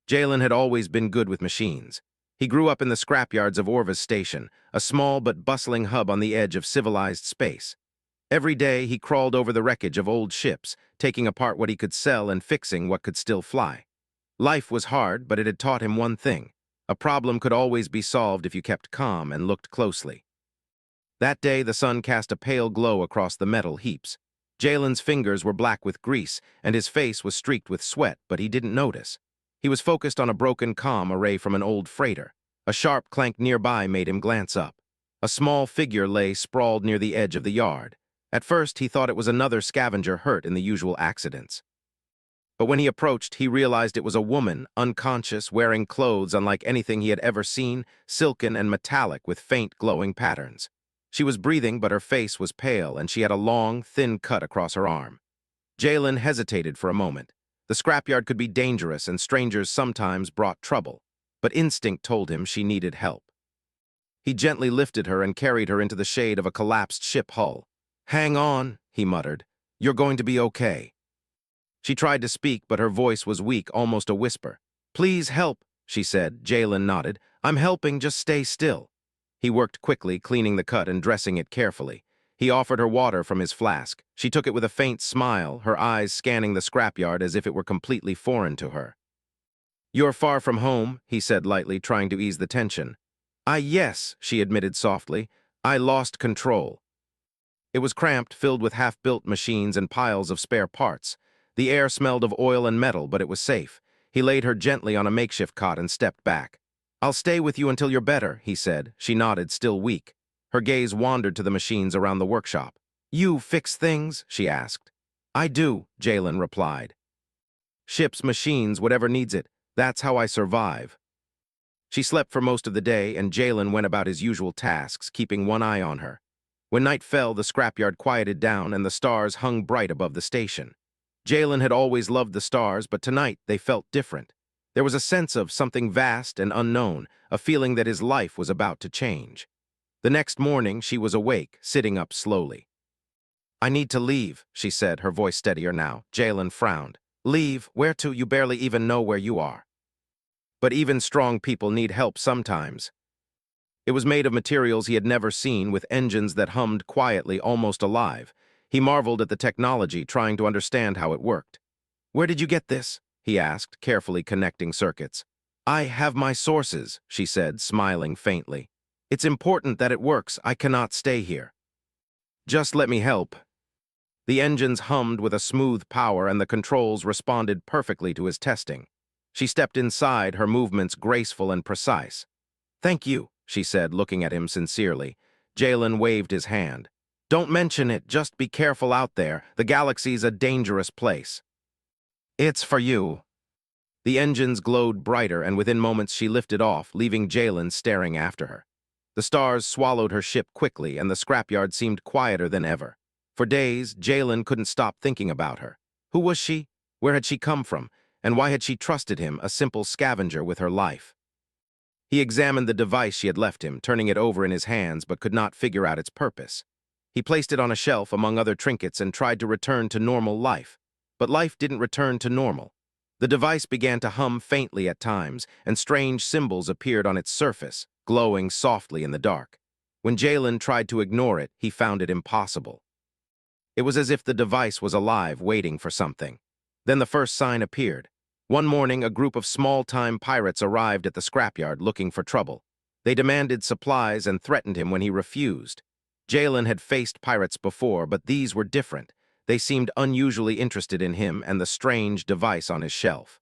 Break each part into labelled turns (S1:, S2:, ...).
S1: Jalen had always been good with machines. He grew up in the scrapyards of Orva's station, a small but bustling hub on the edge of civilized space. Every day, he crawled over the wreckage of old ships, taking apart what he could sell and fixing what could still fly. Life was hard, but it had taught him one thing. A problem could always be solved if you kept calm and looked closely. That day, the sun cast a pale glow across the metal heaps. Jalen's fingers were black with grease, and his face was streaked with sweat, but he didn't notice. He was focused on a broken comm array from an old freighter. A sharp clank nearby made him glance up. A small figure lay sprawled near the edge of the yard. At first, he thought it was another scavenger hurt in the usual accidents. But when he approached, he realized it was a woman, unconscious, wearing clothes unlike anything he had ever seen, silken and metallic with faint glowing patterns. She was breathing, but her face was pale, and she had a long, thin cut across her arm. Jalen hesitated for a moment. The scrapyard could be dangerous, and strangers sometimes brought trouble, but instinct told him she needed help. He gently lifted her and carried her into the shade of a collapsed ship hull. "Hang on," he muttered. "You're going to be okay." She tried to speak, but her voice was weak, almost a whisper. "Please help," she said. Jalen nodded. "I'm helping, just stay still." He worked quickly, cleaning the cut and dressing it carefully. He offered her water from his flask. She took it with a faint smile, her eyes scanning the scrapyard as if it were completely foreign to her. "You're far from home," he said lightly, trying to ease the tension. Yes," she admitted softly. "I lost control." It was cramped, filled with half-built machines and piles of spare parts. The air smelled of oil and metal, but it was safe. He laid her gently on a makeshift cot and stepped back. "I'll stay with you until you're better," he said. She nodded, still weak. Her gaze wandered to the machines around the workshop. "You fix things?" she asked. "I do," Jalen replied. "Ships, machines, whatever needs it. That's how I survive." She slept for most of the day, and Jalen went about his usual tasks, keeping one eye on her. When night fell, the scrapyard quieted down, and the stars hung bright above the station. Jalen had always loved the stars, but tonight they felt different. There was a sense of something vast and unknown, a feeling that his life was about to change. The next morning, she was awake, sitting up slowly. "I need to leave," she said, her voice steadier now. Jalen frowned. "Leave? Where to? You barely even know where you are." "But even strong people need help sometimes." It was made of materials he had never seen, with engines that hummed quietly, almost alive. He marveled at the technology, trying to understand how it worked. "Where did you get this?" he asked, carefully connecting circuits. "I have my sources," she said, smiling faintly. "It's important that it works. I cannot stay here." "Just let me help." The engines hummed with a smooth power, and the controls responded perfectly to his testing. She stepped inside, her movements graceful and precise. "Thank you," she said, looking at him sincerely. Jalen waved his hand. "Don't mention it, just be careful out there. The galaxy's a dangerous place." "It's for you." The engines glowed brighter, and within moments she lifted off, leaving Jalen staring after her. The stars swallowed her ship quickly, and the scrapyard seemed quieter than ever. For days, Jalen couldn't stop thinking about her. Who was she? Where had she come from? And why had she trusted him, a simple scavenger, with her life? He examined the device she had left him, turning it over in his hands, but could not figure out its purpose. He placed it on a shelf among other trinkets and tried to return to normal life. But life didn't return to normal. The device began to hum faintly at times, and strange symbols appeared on its surface, glowing softly in the dark. When Jalen tried to ignore it, he found it impossible. It was as if the device was alive, waiting for something. Then the first sign appeared. One morning, a group of small-time pirates arrived at the scrapyard looking for trouble. They demanded supplies and threatened him when he refused. Jalen had faced pirates before, but these were different. They seemed unusually interested in him and the strange device on his shelf.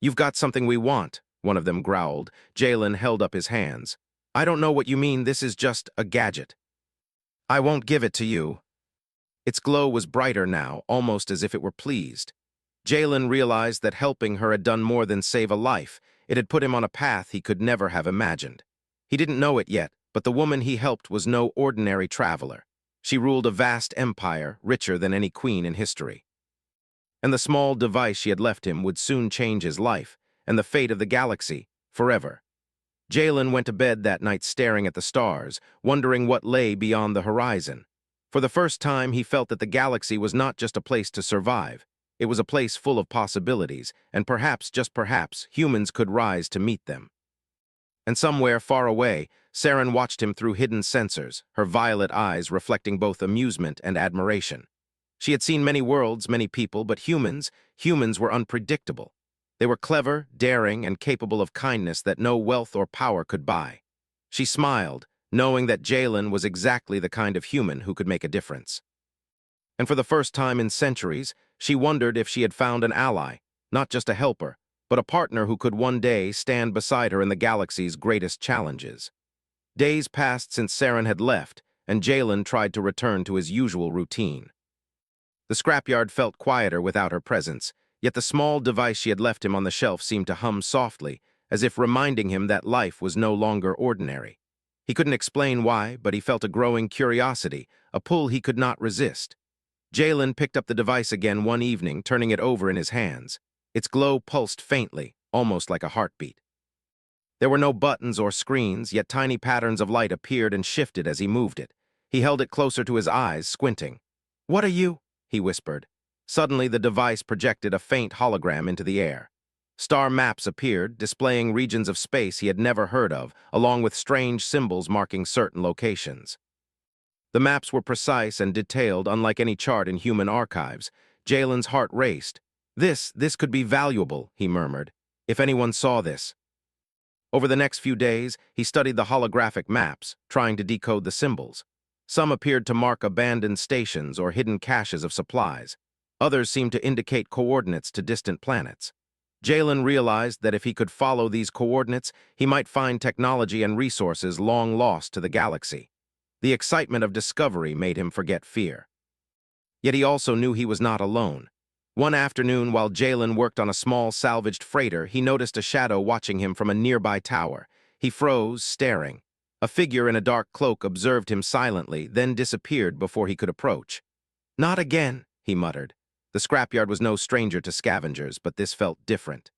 S1: "You've got something we want," one of them growled. Jalen held up his hands. "I don't know what you mean. This is just a gadget." "I won't give it to you." Its glow was brighter now, almost as if it were pleased. Jalen realized that helping her had done more than save a life. It had put him on a path he could never have imagined. He didn't know it yet, but the woman he helped was no ordinary traveler. She ruled a vast empire, richer than any queen in history. And the small device she had left him would soon change his life, and the fate of the galaxy, forever. Jalen went to bed that night staring at the stars, wondering what lay beyond the horizon. For the first time, he felt that the galaxy was not just a place to survive. It was a place full of possibilities, and perhaps, just perhaps, humans could rise to meet them. And somewhere far away, Saren watched him through hidden sensors, her violet eyes reflecting both amusement and admiration. She had seen many worlds, many people, but humans were unpredictable. They were clever, daring, and capable of kindness that no wealth or power could buy. She smiled, knowing that Jalen was exactly the kind of human who could make a difference. And for the first time in centuries, she wondered if she had found an ally, not just a helper, but a partner who could one day stand beside her in the galaxy's greatest challenges. Days passed since Saren had left, and Jalen tried to return to his usual routine. The scrapyard felt quieter without her presence, yet the small device she had left him on the shelf seemed to hum softly, as if reminding him that life was no longer ordinary. He couldn't explain why, but he felt a growing curiosity, a pull he could not resist. Jalen picked up the device again one evening, turning it over in his hands. Its glow pulsed faintly, almost like a heartbeat. There were no buttons or screens, yet tiny patterns of light appeared and shifted as he moved it. He held it closer to his eyes, squinting. "What are you?" he whispered. Suddenly, the device projected a faint hologram into the air. Star maps appeared, displaying regions of space he had never heard of, along with strange symbols marking certain locations. The maps were precise and detailed, unlike any chart in human archives. Jalen's heart raced. This could be valuable," he murmured, "if anyone saw this." Over the next few days, he studied the holographic maps, trying to decode the symbols. Some appeared to mark abandoned stations or hidden caches of supplies. Others seemed to indicate coordinates to distant planets. Jalen realized that if he could follow these coordinates, he might find technology and resources long lost to the galaxy. The excitement of discovery made him forget fear. Yet he also knew he was not alone. One afternoon, while Jalen worked on a small salvaged freighter, he noticed a shadow watching him from a nearby tower. He froze, staring. A figure in a dark cloak observed him silently, then disappeared before he could approach. "Not again," he muttered. The scrapyard was no stranger to scavengers, but this felt different.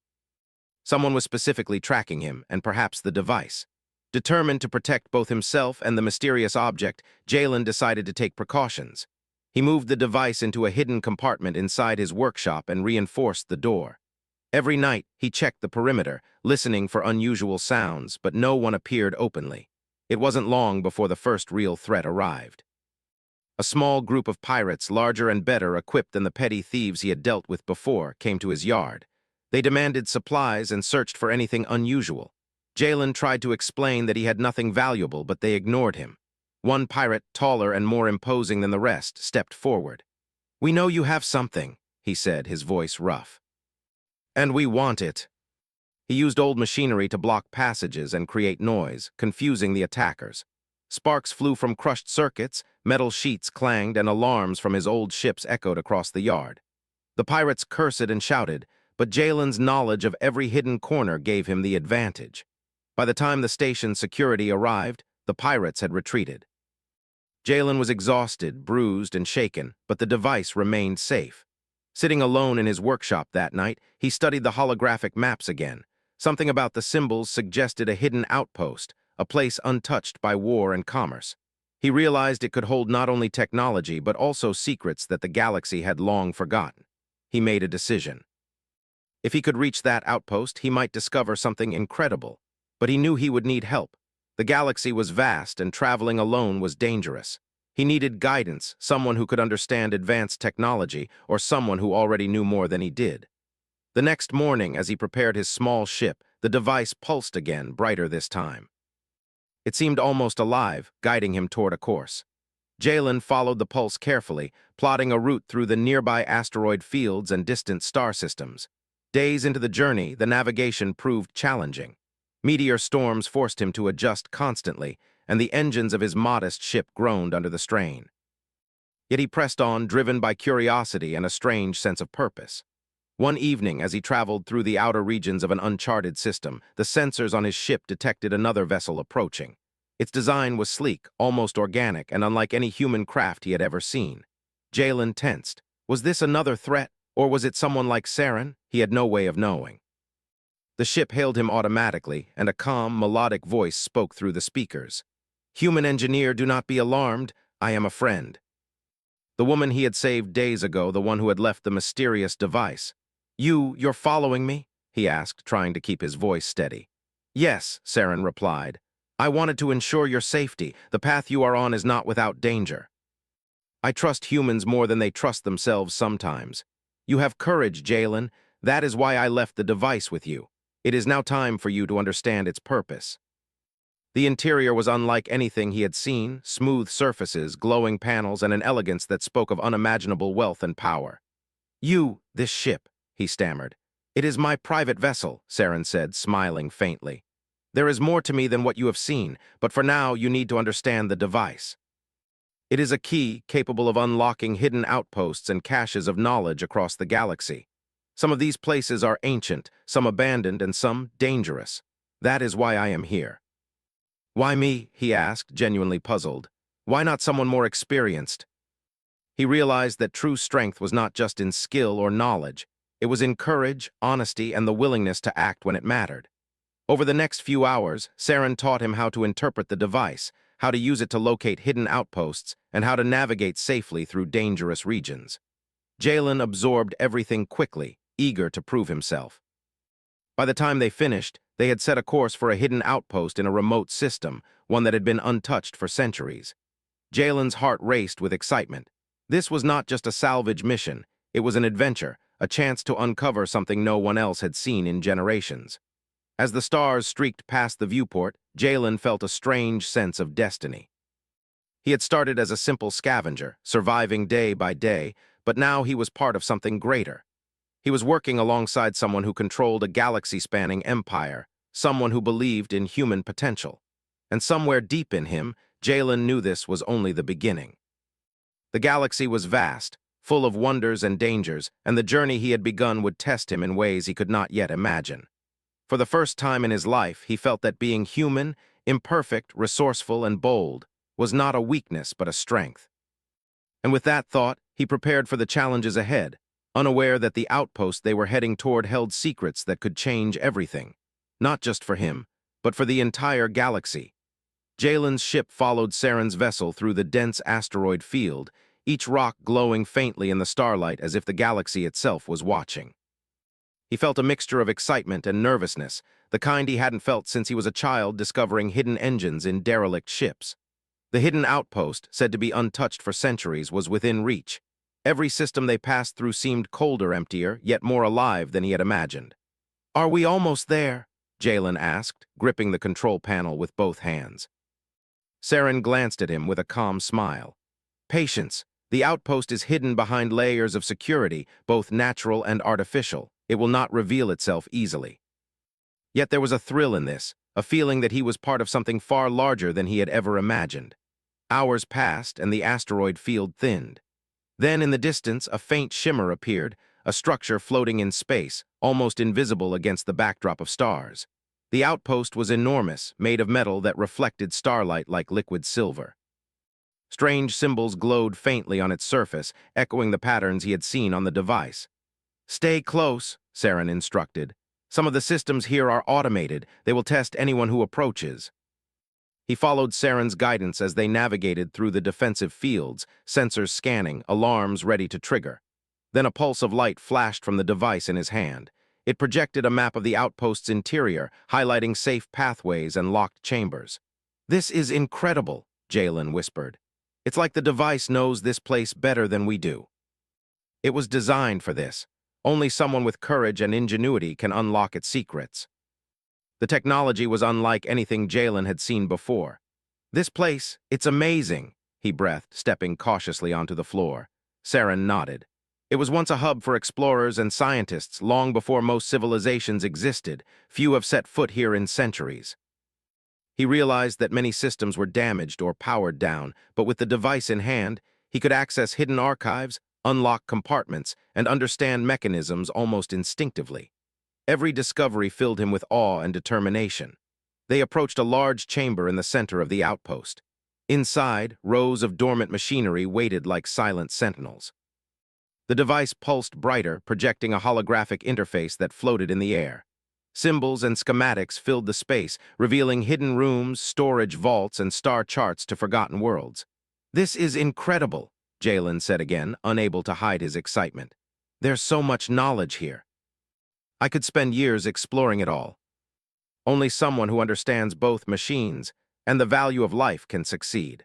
S1: Someone was specifically tracking him, and perhaps the device. Determined to protect both himself and the mysterious object, Jalen decided to take precautions. He moved the device into a hidden compartment inside his workshop and reinforced the door. Every night, he checked the perimeter, listening for unusual sounds, but no one appeared openly. It wasn't long before the first real threat arrived. A small group of pirates, larger and better equipped than the petty thieves he had dealt with before, came to his yard. They demanded supplies and searched for anything unusual. Jalen tried to explain that he had nothing valuable, but they ignored him. One pirate, taller and more imposing than the rest, stepped forward. "We know you have something," he said, his voice rough. "And we want it." He used old machinery to block passages and create noise, confusing the attackers. Sparks flew from crushed circuits, metal sheets clanged, and alarms from his old ships echoed across the yard. The pirates cursed and shouted, but Jalen's knowledge of every hidden corner gave him the advantage. By the time the station's security arrived, the pirates had retreated. Jalen was exhausted, bruised, and shaken, but the device remained safe. Sitting alone in his workshop that night, he studied the holographic maps again. Something about the symbols suggested a hidden outpost, a place untouched by war and commerce. He realized it could hold not only technology, but also secrets that the galaxy had long forgotten. He made a decision. If he could reach that outpost, he might discover something incredible. But he knew he would need help. The galaxy was vast, and traveling alone was dangerous. He needed guidance, someone who could understand advanced technology, or someone who already knew more than he did. The next morning, as he prepared his small ship, the device pulsed again, brighter this time. It seemed almost alive, guiding him toward a course. Jalen followed the pulse carefully, plotting a route through the nearby asteroid fields and distant star systems. Days into the journey, the navigation proved challenging. Meteor storms forced him to adjust constantly, and the engines of his modest ship groaned under the strain. Yet he pressed on, driven by curiosity and a strange sense of purpose. One evening, as he traveled through the outer regions of an uncharted system, the sensors on his ship detected another vessel approaching. Its design was sleek, almost organic, and unlike any human craft he had ever seen. Jalen tensed. Was this another threat, or was it someone like Saren? He had no way of knowing. The ship hailed him automatically, and a calm, melodic voice spoke through the speakers. "Human engineer, do not be alarmed. I am a friend." The woman he had saved days ago, the one who had left the mysterious device. You're following me?" he asked, trying to keep his voice steady. "Yes," Saren replied. "I wanted to ensure your safety. The path you are on is not without danger. I trust humans more than they trust themselves sometimes. You have courage, Jalen. That is why I left the device with you. It is now time for you to understand its purpose." The interior was unlike anything he had seen: smooth surfaces, glowing panels, and an elegance that spoke of unimaginable wealth and power. This ship," he stammered. "It is my private vessel," Saren said, smiling faintly. "There is more to me than what you have seen, but for now you need to understand the device. It is a key capable of unlocking hidden outposts and caches of knowledge across the galaxy. Some of these places are ancient, some abandoned, and some dangerous. That is why I am here." "Why me?" he asked, genuinely puzzled. "Why not someone more experienced?" He realized that true strength was not just in skill or knowledge. It was in courage, honesty, and the willingness to act when it mattered. Over the next few hours, Saren taught him how to interpret the device, how to use it to locate hidden outposts, and how to navigate safely through dangerous regions. Jalen absorbed everything quickly, eager to prove himself. By the time they finished, they had set a course for a hidden outpost in a remote system, one that had been untouched for centuries. Jalen's heart raced with excitement. This was not just a salvage mission, it was an adventure, a chance to uncover something no one else had seen in generations. As the stars streaked past the viewport, Jalen felt a strange sense of destiny. He had started as a simple scavenger, surviving day by day, but now he was part of something greater. He was working alongside someone who controlled a galaxy-spanning empire, someone who believed in human potential. And somewhere deep in him, Jalen knew this was only the beginning. The galaxy was vast, full of wonders and dangers, and the journey he had begun would test him in ways he could not yet imagine. For the first time in his life, he felt that being human, imperfect, resourceful, and bold was not a weakness but a strength. And with that thought, he prepared for the challenges ahead, unaware that the outpost they were heading toward held secrets that could change everything, not just for him, but for the entire galaxy. Jalen's ship followed Saren's vessel through the dense asteroid field, each rock glowing faintly in the starlight as if the galaxy itself was watching. He felt a mixture of excitement and nervousness, the kind he hadn't felt since he was a child discovering hidden engines in derelict ships. The hidden outpost, said to be untouched for centuries, was within reach. Every system they passed through seemed colder, emptier, yet more alive than he had imagined. "Are we almost there?" Jalen asked, gripping the control panel with both hands. Saren glanced at him with a calm smile. "Patience. The outpost is hidden behind layers of security, both natural and artificial. It will not reveal itself easily." Yet there was a thrill in this, a feeling that he was part of something far larger than he had ever imagined. Hours passed, and the asteroid field thinned. Then, in the distance, a faint shimmer appeared, a structure floating in space, almost invisible against the backdrop of stars. The outpost was enormous, made of metal that reflected starlight like liquid silver. Strange symbols glowed faintly on its surface, echoing the patterns he had seen on the device. "Stay close," Saren instructed. "Some of the systems here are automated. They will test anyone who approaches." He followed Saren's guidance as they navigated through the defensive fields, sensors scanning, alarms ready to trigger. Then a pulse of light flashed from the device in his hand. It projected a map of the outpost's interior, highlighting safe pathways and locked chambers. "This is incredible," Jalen whispered. "It's like the device knows this place better than we do. It was designed for this. Only someone with courage and ingenuity can unlock its secrets." The technology was unlike anything Jalen had seen before. "This place, it's amazing," he breathed, stepping cautiously onto the floor. Saren nodded. "It was once a hub for explorers and scientists, long before most civilizations existed. Few have set foot here in centuries." He realized that many systems were damaged or powered down, but with the device in hand, he could access hidden archives, unlock compartments, and understand mechanisms almost instinctively. Every discovery filled him with awe and determination. They approached a large chamber in the center of the outpost. Inside, rows of dormant machinery waited like silent sentinels. The device pulsed brighter, projecting a holographic interface that floated in the air. Symbols and schematics filled the space, revealing hidden rooms, storage vaults, and star charts to forgotten worlds. "This is incredible," Jalen said again, unable to hide his excitement. "There's so much knowledge here. I could spend years exploring it all. Only someone who understands both machines and the value of life can succeed."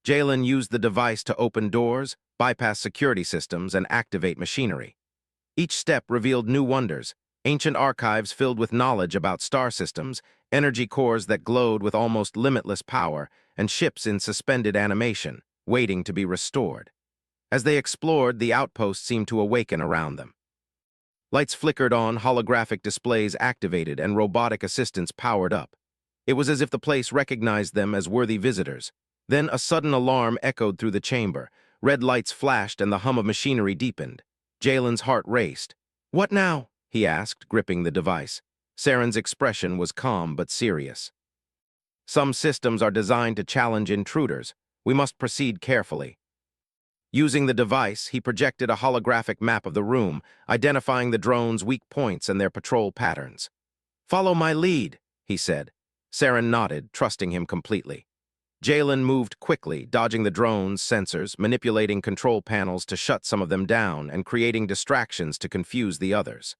S1: Jalen used the device to open doors, bypass security systems, and activate machinery. Each step revealed new wonders, ancient archives filled with knowledge about star systems, energy cores that glowed with almost limitless power, and ships in suspended animation, waiting to be restored. As they explored, the outpost seemed to awaken around them. Lights flickered on, holographic displays activated, and robotic assistants powered up. It was as if the place recognized them as worthy visitors. Then a sudden alarm echoed through the chamber. Red lights flashed and the hum of machinery deepened. Jalen's heart raced. "What now?" he asked, gripping the device. Saren's expression was calm but serious. "Some systems are designed to challenge intruders. We must proceed carefully." Using the device, he projected a holographic map of the room, identifying the drone's weak points and their patrol patterns. "Follow my lead," he said. Saren nodded, trusting him completely. Jalen moved quickly, dodging the drone's sensors, manipulating control panels to shut some of them down and creating distractions to confuse the others.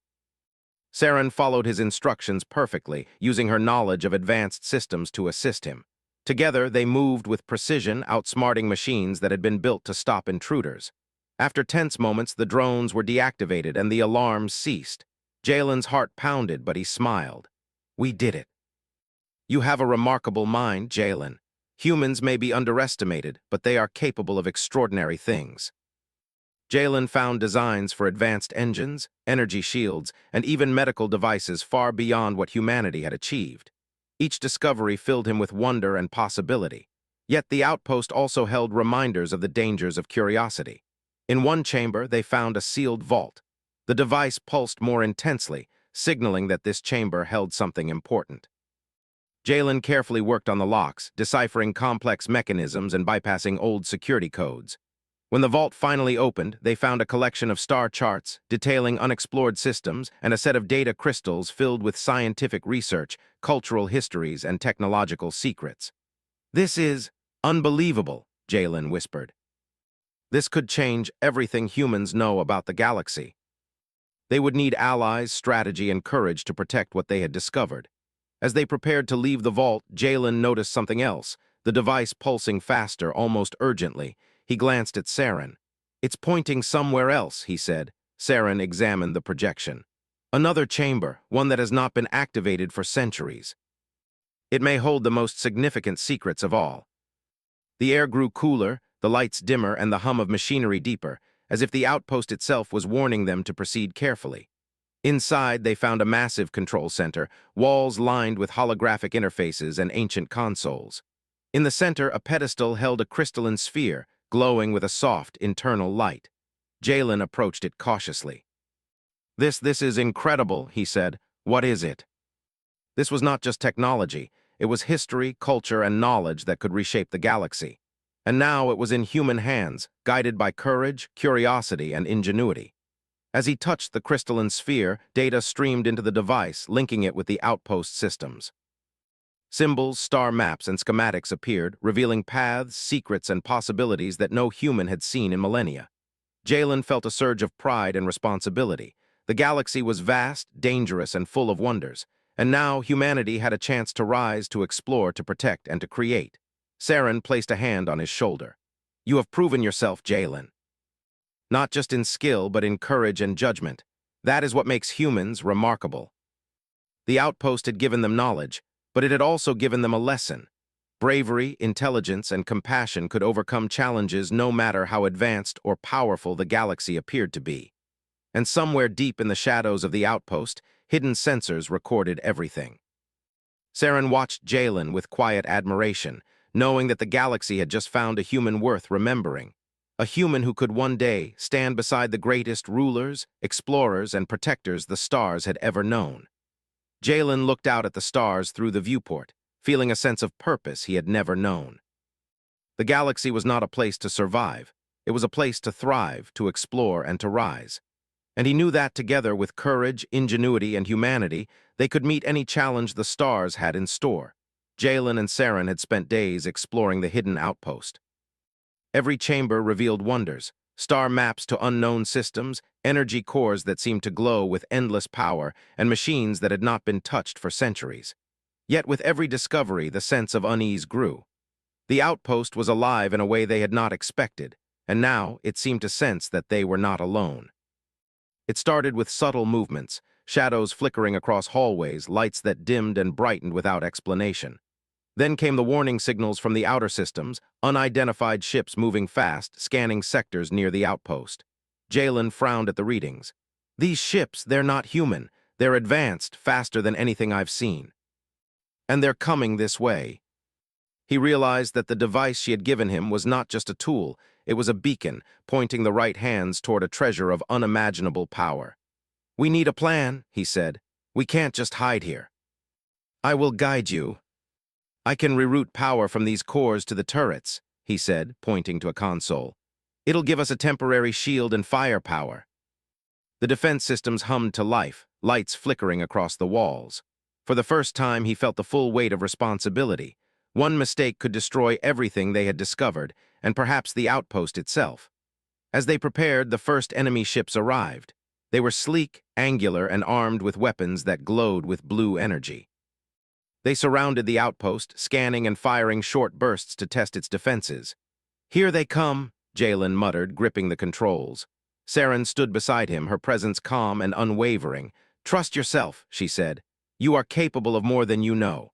S1: Saren followed his instructions perfectly, using her knowledge of advanced systems to assist him. Together, they moved with precision, outsmarting machines that had been built to stop intruders. After tense moments, the drones were deactivated and the alarms ceased. Jalen's heart pounded, but he smiled. "We did it." "You have a remarkable mind, Jalen. Humans may be underestimated, but they are capable of extraordinary things." Jalen found designs for advanced engines, energy shields, and even medical devices far beyond what humanity had achieved. Each discovery filled him with wonder and possibility. Yet the outpost also held reminders of the dangers of curiosity. In one chamber, they found a sealed vault. The device pulsed more intensely, signaling that this chamber held something important. Jalen carefully worked on the locks, deciphering complex mechanisms and bypassing old security codes. When the vault finally opened, they found a collection of star charts detailing unexplored systems and a set of data crystals filled with scientific research, cultural histories, and technological secrets. "This is unbelievable," Jalen whispered. "This could change everything humans know about the galaxy." They would need allies, strategy, and courage to protect what they had discovered. As they prepared to leave the vault, Jalen noticed something else, the device pulsing faster, almost urgently. He glanced at Saren. "It's pointing somewhere else," he said. Saren examined the projection. "Another chamber, one that has not been activated for centuries. It may hold the most significant secrets of all." The air grew cooler, the lights dimmer, and the hum of machinery deeper, as if the outpost itself was warning them to proceed carefully. Inside, they found a massive control center, walls lined with holographic interfaces and ancient consoles. In the center, a pedestal held a crystalline sphere, glowing with a soft, internal light. Jalen approached it cautiously. This is incredible," he said. "What is it?" This was not just technology. It was history, culture, and knowledge that could reshape the galaxy. And now it was in human hands, guided by courage, curiosity, and ingenuity. As he touched the crystalline sphere, data streamed into the device, linking it with the outpost systems. Symbols, star maps, and schematics appeared, revealing paths, secrets, and possibilities that no human had seen in millennia. Jalen felt a surge of pride and responsibility. The galaxy was vast, dangerous, and full of wonders, and now humanity had a chance to rise, to explore, to protect, and to create. Saren placed a hand on his shoulder. "You have proven yourself, Jalen. Not just in skill, but in courage and judgment. That is what makes humans remarkable." The outpost had given them knowledge, but it had also given them a lesson. Bravery, intelligence, and compassion could overcome challenges no matter how advanced or powerful the galaxy appeared to be. And somewhere deep in the shadows of the outpost, hidden sensors recorded everything. Saren watched Jalen with quiet admiration, knowing that the galaxy had just found a human worth remembering. A human who could one day stand beside the greatest rulers, explorers, and protectors the stars had ever known. Jalen looked out at the stars through the viewport, feeling a sense of purpose he had never known. The galaxy was not a place to survive. It was a place to thrive, to explore, and to rise. And he knew that together with courage, ingenuity, and humanity, they could meet any challenge the stars had in store. Jalen and Saren had spent days exploring the hidden outpost. Every chamber revealed wonders, star maps to unknown systems, energy cores that seemed to glow with endless power, and machines that had not been touched for centuries. Yet with every discovery, the sense of unease grew. The outpost was alive in a way they had not expected, and now it seemed to sense that they were not alone. It started with subtle movements, shadows flickering across hallways, lights that dimmed and brightened without explanation. Then came the warning signals from the outer systems, unidentified ships moving fast, scanning sectors near the outpost. Jalen frowned at the readings. These ships, they're not human. They're advanced, faster than anything I've seen. And they're coming this way. He realized that the device she had given him was not just a tool, it was a beacon, pointing the right hands toward a treasure of unimaginable power. "We need a plan," he said. "We can't just hide here." "I will guide you. I can reroute power from these cores to the turrets," he said, pointing to a console. "It'll give us a temporary shield and firepower." The defense systems hummed to life, lights flickering across the walls. For the first time, he felt the full weight of responsibility. One mistake could destroy everything they had discovered, and perhaps the outpost itself. As they prepared, the first enemy ships arrived. They were sleek, angular, and armed with weapons that glowed with blue energy. They surrounded the outpost, scanning and firing short bursts to test its defenses. "Here they come," Jalen muttered, gripping the controls. Saren stood beside him, her presence calm and unwavering. "Trust yourself," she said. "You are capable of more than you know."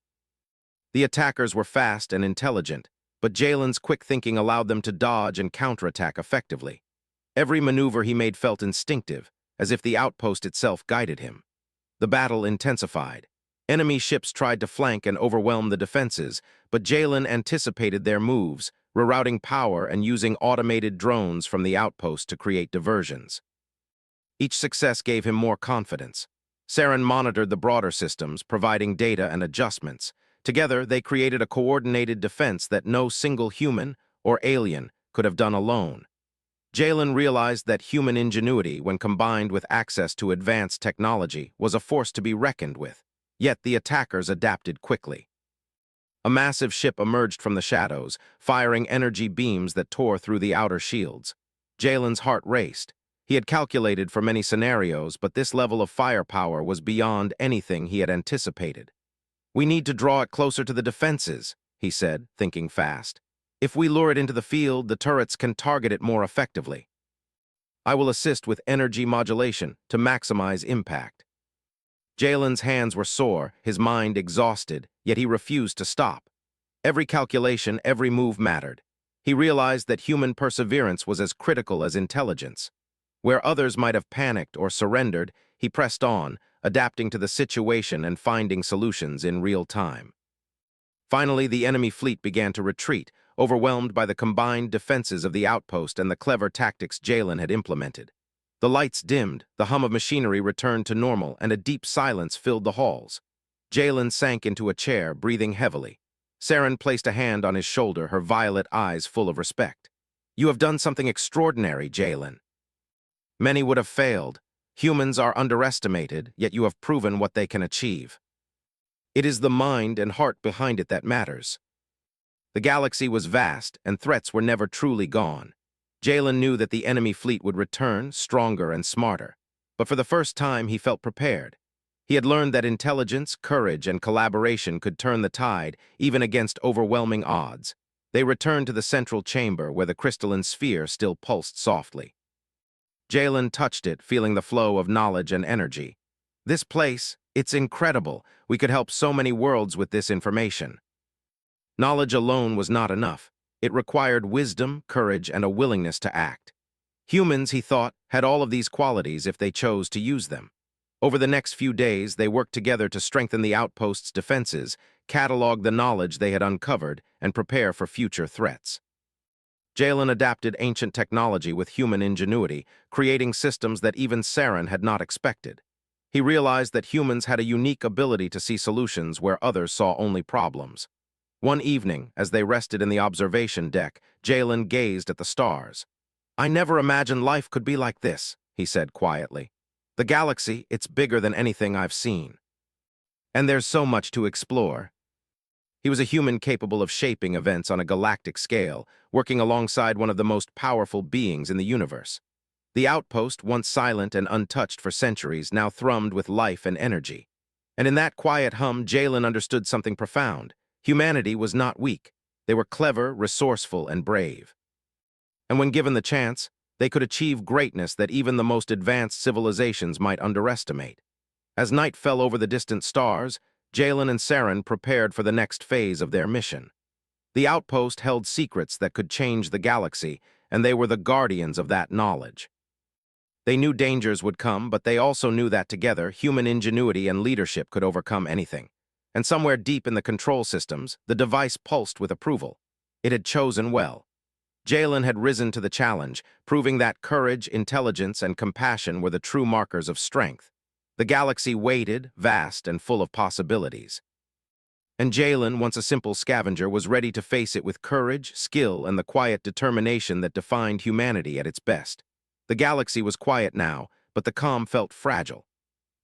S1: The attackers were fast and intelligent, but Jalen's quick thinking allowed them to dodge and counterattack effectively. Every maneuver he made felt instinctive, as if the outpost itself guided him. The battle intensified. Enemy ships tried to flank and overwhelm the defenses, but Jalen anticipated their moves, rerouting power and using automated drones from the outpost to create diversions. Each success gave him more confidence. Saren monitored the broader systems, providing data and adjustments. Together, they created a coordinated defense that no single human or alien could have done alone. Jalen realized that human ingenuity, when combined with access to advanced technology, was a force to be reckoned with. Yet the attackers adapted quickly. A massive ship emerged from the shadows, firing energy beams that tore through the outer shields. Jalen's heart raced. He had calculated for many scenarios, but this level of firepower was beyond anything he had anticipated. "We need to draw it closer to the defenses," he said, thinking fast. "If we lure it into the field, the turrets can target it more effectively. I will assist with energy modulation to maximize impact." Jalen's hands were sore, his mind exhausted, yet he refused to stop. Every calculation, every move mattered. He realized that human perseverance was as critical as intelligence. Where others might have panicked or surrendered, he pressed on, adapting to the situation and finding solutions in real time. Finally, the enemy fleet began to retreat, overwhelmed by the combined defenses of the outpost and the clever tactics Jalen had implemented. The lights dimmed, the hum of machinery returned to normal, and a deep silence filled the halls. Jalen sank into a chair, breathing heavily. Saren placed a hand on his shoulder, her violet eyes full of respect. "You have done something extraordinary, Jalen. Many would have failed. Humans are underestimated, yet you have proven what they can achieve. It is the mind and heart behind it that matters." The galaxy was vast, and threats were never truly gone. Jalen knew that the enemy fleet would return, stronger and smarter. But for the first time, he felt prepared. He had learned that intelligence, courage, and collaboration could turn the tide, even against overwhelming odds. They returned to the central chamber, where the crystalline sphere still pulsed softly. Jalen touched it, feeling the flow of knowledge and energy. "This place, it's incredible. We could help so many worlds with this information." Knowledge alone was not enough. It required wisdom, courage, and a willingness to act. Humans, he thought, had all of these qualities if they chose to use them. Over the next few days, they worked together to strengthen the outpost's defenses, catalog the knowledge they had uncovered, and prepare for future threats. Jalen adapted ancient technology with human ingenuity, creating systems that even Saren had not expected. He realized that humans had a unique ability to see solutions where others saw only problems. One evening, as they rested in the observation deck, Jalen gazed at the stars. "I never imagined life could be like this," he said quietly. "The galaxy, it's bigger than anything I've seen. And there's so much to explore." He was a human capable of shaping events on a galactic scale, working alongside one of the most powerful beings in the universe. The outpost, once silent and untouched for centuries, now thrummed with life and energy. And in that quiet hum, Jalen understood something profound. Humanity was not weak. They were clever, resourceful, and brave. And when given the chance, they could achieve greatness that even the most advanced civilizations might underestimate. As night fell over the distant stars, Jalen and Saren prepared for the next phase of their mission. The outpost held secrets that could change the galaxy, and they were the guardians of that knowledge. They knew dangers would come, but they also knew that together, human ingenuity and leadership could overcome anything. And somewhere deep in the control systems, the device pulsed with approval. It had chosen well. Jalen had risen to the challenge, proving that courage, intelligence, and compassion were the true markers of strength. The galaxy waited, vast and full of possibilities. And Jalen, once a simple scavenger, was ready to face it with courage, skill, and the quiet determination that defined humanity at its best. The galaxy was quiet now, but the calm felt fragile.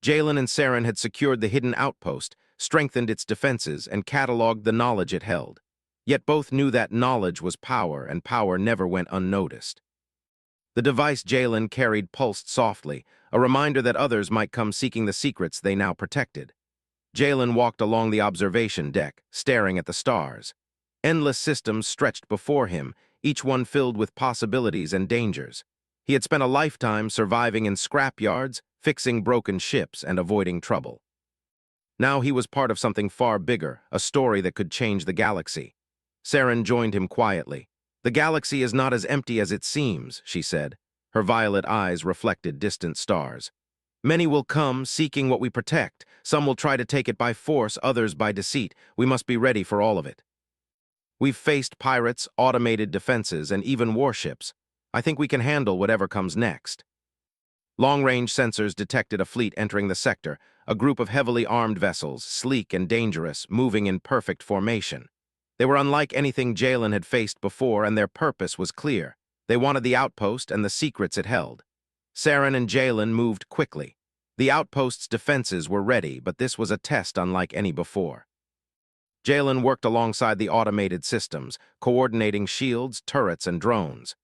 S1: Jalen and Saren had secured the hidden outpost, strengthened its defenses, and cataloged the knowledge it held. Yet both knew that knowledge was power, and power never went unnoticed. The device Jalen carried pulsed softly, a reminder that others might come seeking the secrets they now protected. Jalen walked along the observation deck, staring at the stars. Endless systems stretched before him, each one filled with possibilities and dangers. He had spent a lifetime surviving in scrapyards, fixing broken ships, and avoiding trouble. Now he was part of something far bigger, a story that could change the galaxy. Saren joined him quietly. "The galaxy is not as empty as it seems," she said. Her violet eyes reflected distant stars. "Many will come, seeking what we protect. Some will try to take it by force, others by deceit. We must be ready for all of it. We've faced pirates, automated defenses, and even warships. I think we can handle whatever comes next." Long-range sensors detected a fleet entering the sector, a group of heavily armed vessels, sleek and dangerous, moving in perfect formation. They were unlike anything Jalen had faced before, and their purpose was clear. They wanted the outpost and the secrets it held. Saren and Jalen moved quickly. The outpost's defenses were ready, but this was a test unlike any before. Jalen worked alongside the automated systems, coordinating shields, turrets, and drones.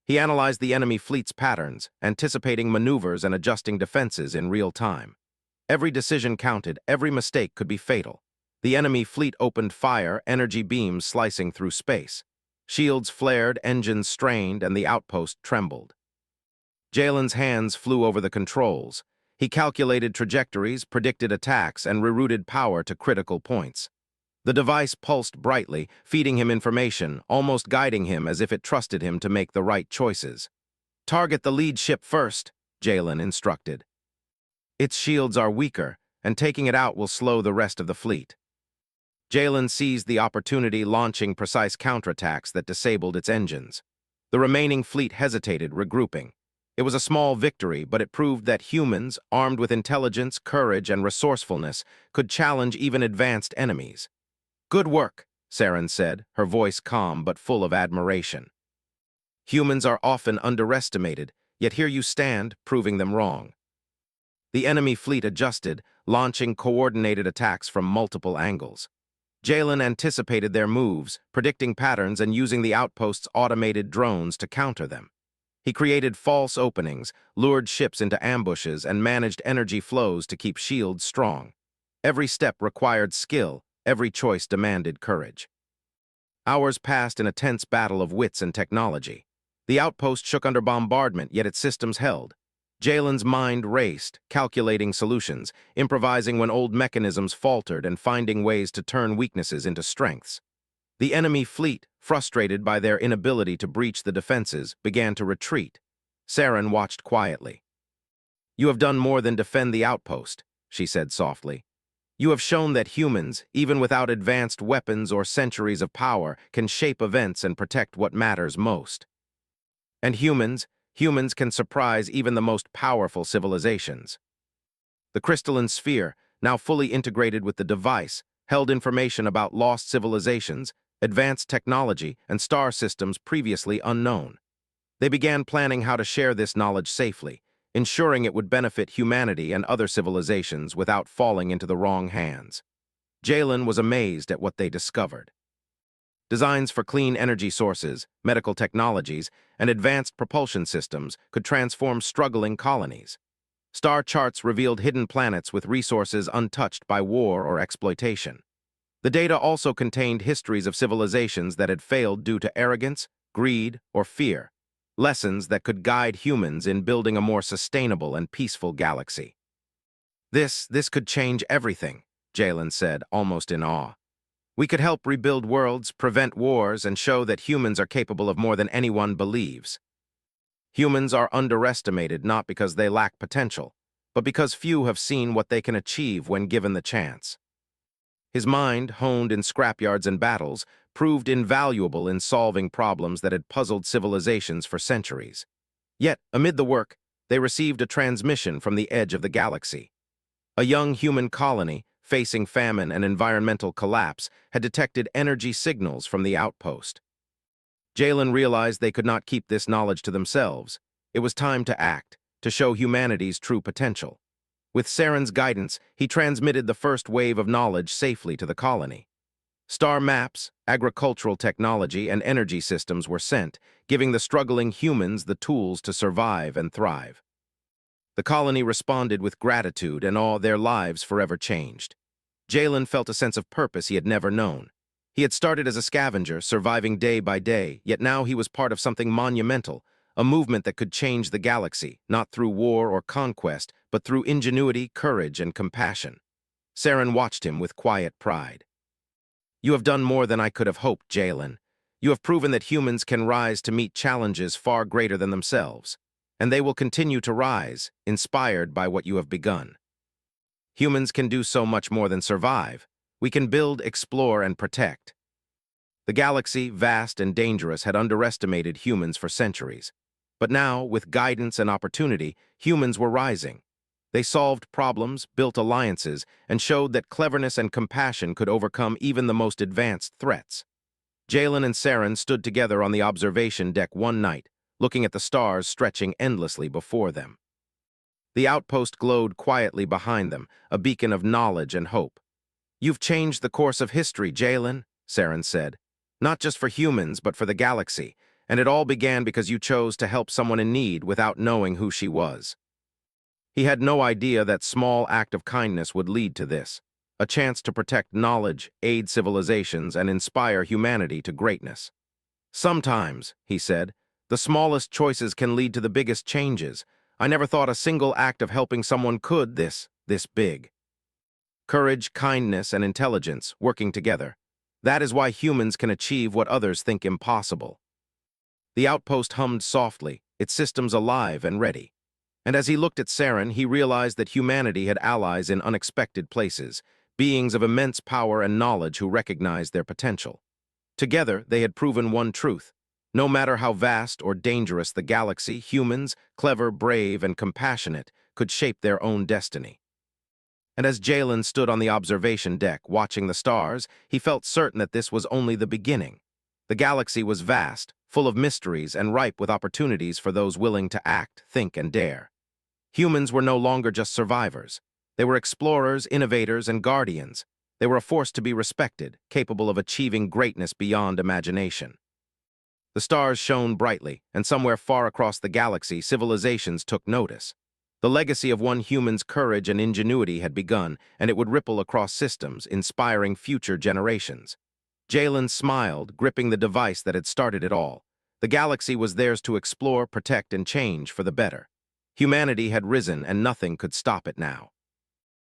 S1: He analyzed the enemy fleet's patterns, anticipating maneuvers and adjusting defenses in real time. Every decision counted, every mistake could be fatal. The enemy fleet opened fire, energy beams slicing through space. Shields flared, engines strained, and the outpost trembled. Jalen's hands flew over the controls. He calculated trajectories, predicted attacks, and rerouted power to critical points. The device pulsed brightly, feeding him information, almost guiding him as if it trusted him to make the right choices. "Target the lead ship first," Jalen instructed. "Its shields are weaker, and taking it out will slow the rest of the fleet." Jalen seized the opportunity, launching precise counterattacks that disabled its engines. The remaining fleet hesitated, regrouping. It was a small victory, but it proved that humans, armed with intelligence, courage, and resourcefulness, could challenge even advanced enemies. "Good work," Saren said, her voice calm but full of admiration. "Humans are often underestimated, yet here you stand, proving them wrong." The enemy fleet adjusted, launching coordinated attacks from multiple angles. Jalen anticipated their moves, predicting patterns and using the outpost's automated drones to counter them. He created false openings, lured ships into ambushes, and managed energy flows to keep shields strong. Every step required skill, every choice demanded courage. Hours passed in a tense battle of wits and technology. The outpost shook under bombardment, yet its systems held. Jalen's mind raced, calculating solutions, improvising when old mechanisms faltered and finding ways to turn weaknesses into strengths. The enemy fleet, frustrated by their inability to breach the defenses, began to retreat. Saren watched quietly. "You have done more than defend the outpost," she said softly. "You have shown that humans, even without advanced weapons or centuries of power, can shape events and protect what matters most. And humans can surprise even the most powerful civilizations." The crystalline sphere, now fully integrated with the device, held information about lost civilizations, advanced technology, and star systems previously unknown. They began planning how to share this knowledge safely, ensuring it would benefit humanity and other civilizations without falling into the wrong hands. Jalen was amazed at what they discovered. Designs for clean energy sources, medical technologies, and advanced propulsion systems could transform struggling colonies. Star charts revealed hidden planets with resources untouched by war or exploitation. The data also contained histories of civilizations that had failed due to arrogance, greed, or fear, lessons that could guide humans in building a more sustainable and peaceful galaxy. This could change everything, Jalen said, almost in awe. We could help rebuild worlds, prevent wars, and show that humans are capable of more than anyone believes. Humans are underestimated not because they lack potential, but because few have seen what they can achieve when given the chance. His mind, honed in scrapyards and battles, proved invaluable in solving problems that had puzzled civilizations for centuries. Yet, amid the work, they received a transmission from the edge of the galaxy. A young human colony, facing famine and environmental collapse, had detected energy signals from the outpost. Jalen realized they could not keep this knowledge to themselves. It was time to act, to show humanity's true potential. With Saren's guidance, he transmitted the first wave of knowledge safely to the colony. Star maps, agricultural technology, and energy systems were sent, giving the struggling humans the tools to survive and thrive. The colony responded with gratitude, and all their lives forever changed. Jalen felt a sense of purpose he had never known. He had started as a scavenger, surviving day by day, yet now he was part of something monumental, a movement that could change the galaxy, not through war or conquest, but through ingenuity, courage, and compassion. Saren watched him with quiet pride. You have done more than I could have hoped, Jalen. You have proven that humans can rise to meet challenges far greater than themselves, and they will continue to rise, inspired by what you have begun. Humans can do so much more than survive. We can build, explore, and protect. The galaxy, vast and dangerous, had underestimated humans for centuries. But now, with guidance and opportunity, humans were rising. They solved problems, built alliances, and showed that cleverness and compassion could overcome even the most advanced threats. Jalen and Saren stood together on the observation deck one night, looking at the stars stretching endlessly before them. The outpost glowed quietly behind them, a beacon of knowledge and hope. You've changed the course of history, Jalen, Saren said. Not just for humans, but for the galaxy, and it all began because you chose to help someone in need without knowing who she was. He had no idea that small act of kindness would lead to this, a chance to protect knowledge, aid civilizations, and inspire humanity to greatness. Sometimes, he said, the smallest choices can lead to the biggest changes. I never thought a single act of helping someone could this big. Courage, kindness, and intelligence working together. That is why humans can achieve what others think impossible. The outpost hummed softly, its systems alive and ready. And as he looked at Saren, he realized that humanity had allies in unexpected places, beings of immense power and knowledge who recognized their potential. Together, they had proven one truth. No matter how vast or dangerous the galaxy, humans, clever, brave, and compassionate, could shape their own destiny. And as Jalen stood on the observation deck, watching the stars, he felt certain that this was only the beginning. The galaxy was vast, full of mysteries, and ripe with opportunities for those willing to act, think, and dare. Humans were no longer just survivors. They were explorers, innovators, and guardians. They were a force to be respected, capable of achieving greatness beyond imagination. The stars shone brightly, and somewhere far across the galaxy, civilizations took notice. The legacy of one human's courage and ingenuity had begun, and it would ripple across systems, inspiring future generations. Jalen smiled, gripping the device that had started it all. The galaxy was theirs to explore, protect, and change for the better. Humanity had risen, and nothing could stop it now.